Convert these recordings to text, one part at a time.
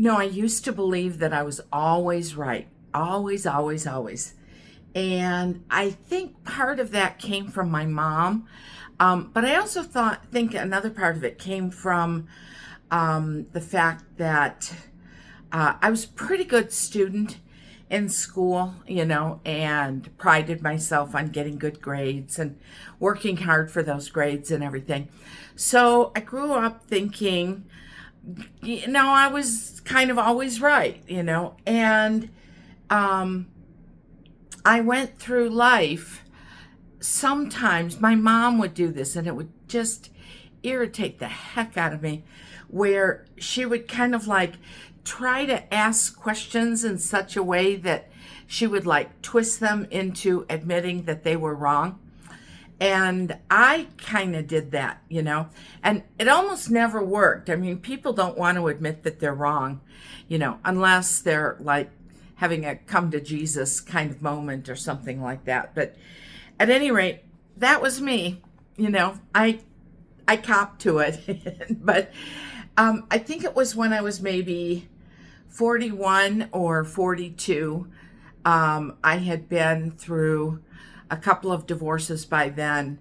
No, I used to believe that I was always right. Always, always, always. And I think part of that came from my mom. But I also think another part of it came from the fact that I was a pretty good student in school, and prided myself on getting good grades and working hard for those grades and everything. So I grew up thinking, I was kind of always right, and um, I went through life. Sometimes my mom would do this, and it would just irritate the heck out of me, where she would kind of like try to ask questions in such a way that she would like twist them into admitting that they were wrong. And I kind of did that, and it almost never worked. I mean, people don't want to admit that they're wrong, unless they're like having a come to Jesus kind of moment or something like that. But at any rate, that was me, I copped to it. But I think it was when I was maybe 41 or 42. I had been through a couple of divorces by then,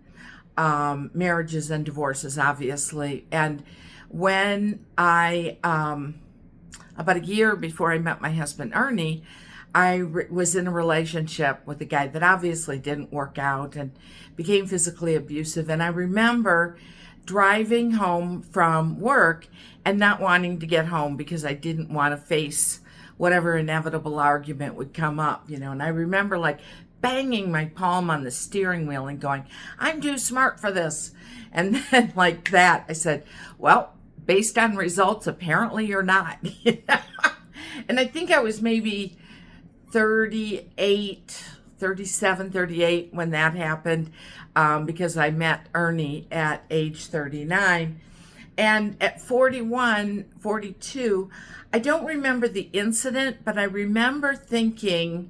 marriages and divorces, obviously. And when about a year before I met my husband, Ernie, was in a relationship with a guy that obviously didn't work out and became physically abusive. And I remember driving home from work and not wanting to get home because I didn't want to face whatever inevitable argument would come up, And I remember like banging my palm on the steering wheel and going, I'm too smart for this. And then like that, I said, well, based on results, apparently you're not. And I think I was maybe 38, 37, 38 when that happened, because I met Ernie at age 39. And at 41, 42, I don't remember the incident, but I remember thinking,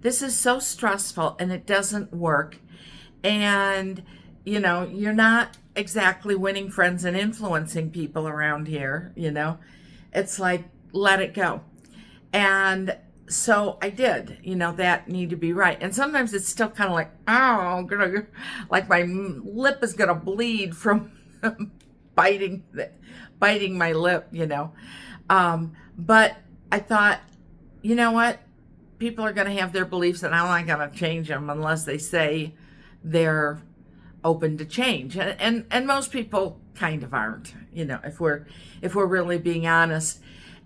this is so stressful and it doesn't work. And, you're not exactly winning friends and influencing people around here, It's like, let it go. And so I did, that need to be right. And sometimes it's still kind of like, like my lip is going to bleed from biting my lip, But I thought, you know what? People are going to have their beliefs, and I'm not going to change them unless they say they're open to change. And most people kind of aren't, if we're really being honest.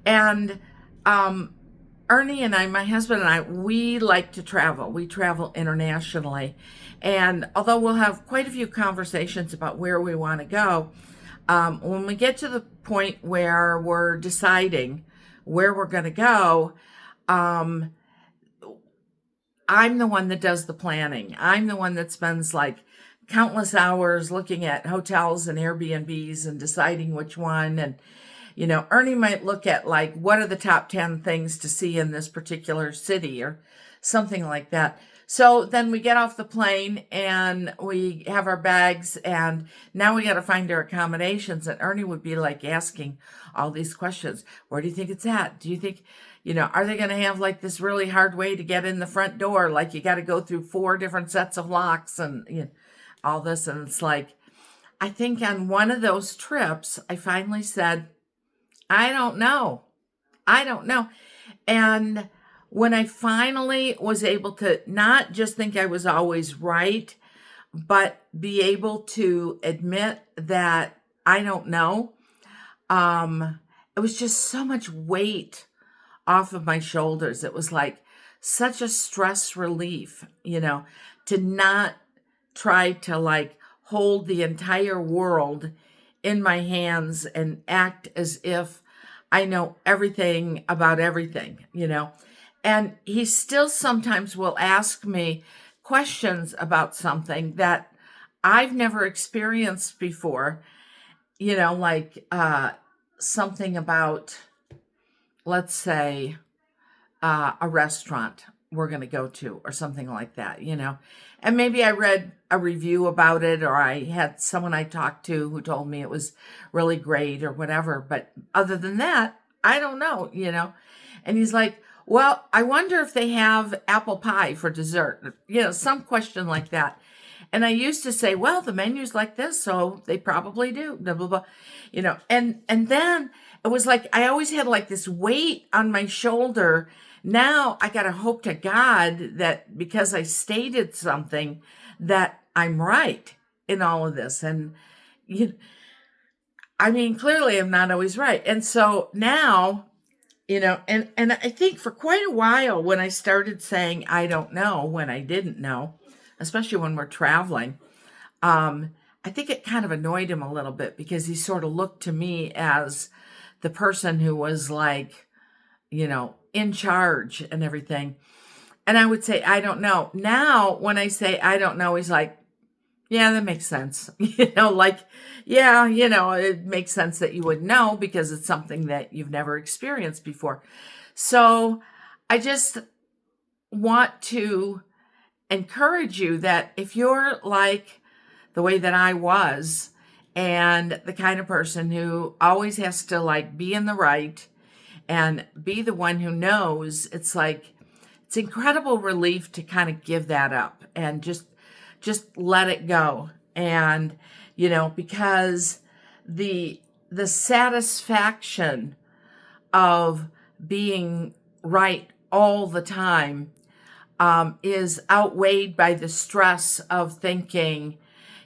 And Ernie and I, my husband and I, we like to travel. We travel internationally. And although we'll have quite a few conversations about where we want to go, when we get to the point where we're deciding where we're going to go, I'm the one that does the planning. I'm the one that spends like countless hours looking at hotels and Airbnbs and deciding which one. And, Ernie might look at like, what are the top 10 things to see in this particular city or something like that. So then we get off the plane and we have our bags, and now we got to find our accommodations. And Ernie would be like asking all these questions. Where do you think it's at? Do you think, are they going to have like this really hard way to get in the front door? Like you got to go through 4 different sets of locks and all this. And it's like, I think on one of those trips, I finally said, I don't know. And when I finally was able to not just think I was always right, but be able to admit that I don't know, it was just so much weight off of my shoulders. It was like such a stress relief, to not try to like hold the entire world in my hands and act as if I know everything about everything, And he still sometimes will ask me questions about something that I've never experienced before, like something about, let's say, a restaurant we're going to go to or something like that, And maybe I read a review about it, or I had someone I talked to who told me it was really great or whatever. But other than that, I don't know, you know. And he's like, well, I wonder if they have apple pie for dessert, you know, some question like that. And I used to say, well, the menu's like this, so they probably do, blah, blah, blah, you know. And then it was like I always had like this weight on my shoulder. Now I got to hope to God that because I stated something that I'm right in all of this. And you, I mean, clearly I'm not always right. And so now, you know, and I think for quite a while when I started saying I don't know when I didn't know, especially when we're traveling, I think it kind of annoyed him a little bit because he sort of looked to me as the person who was like, you know, in charge and everything. And I would say, I don't know. Now, when I say I don't know, he's like, yeah, that makes sense. You know, like, yeah, you know, it makes sense that you would know because it's something that you've never experienced before. So I just want to encourage you that if you're like the way that I was, and the kind of person who always has to like be in the right and be the one who knows, it's like it's incredible relief to kind of give that up and just let it go. And you know, because the satisfaction of being right all the time is outweighed by the stress of thinking,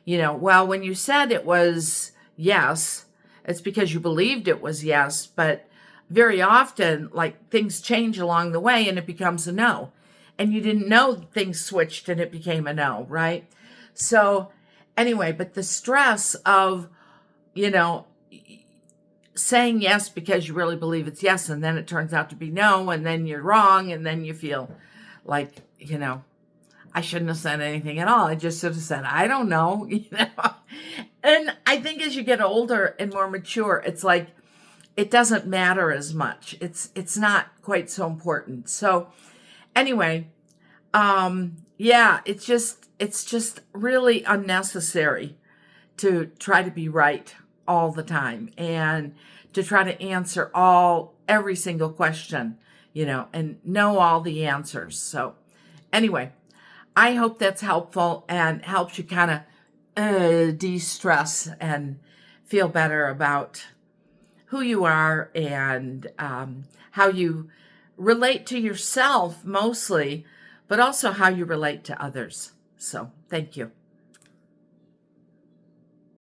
you know, well, when you said it was yes, it's because you believed it was yes, but very often, like things change along the way and it becomes a no. And you didn't know things switched and it became a no, right? So, anyway, but the stress of, you know, saying yes because you really believe it's yes, and then it turns out to be no, and then you're wrong, and then you feel like, you know, I shouldn't have said anything at all. I just should have said, I don't know, you know. And I think as you get older and more mature, it's like it doesn't matter as much. It's not quite so important. So anyway, yeah, it's just really unnecessary to try to be right all the time and to try to answer every single question, you know, and know all the answers. So anyway, I hope that's helpful and helps you kind of de-stress and feel better about who you are and how you relate to yourself mostly, but also how you relate to others. So thank you.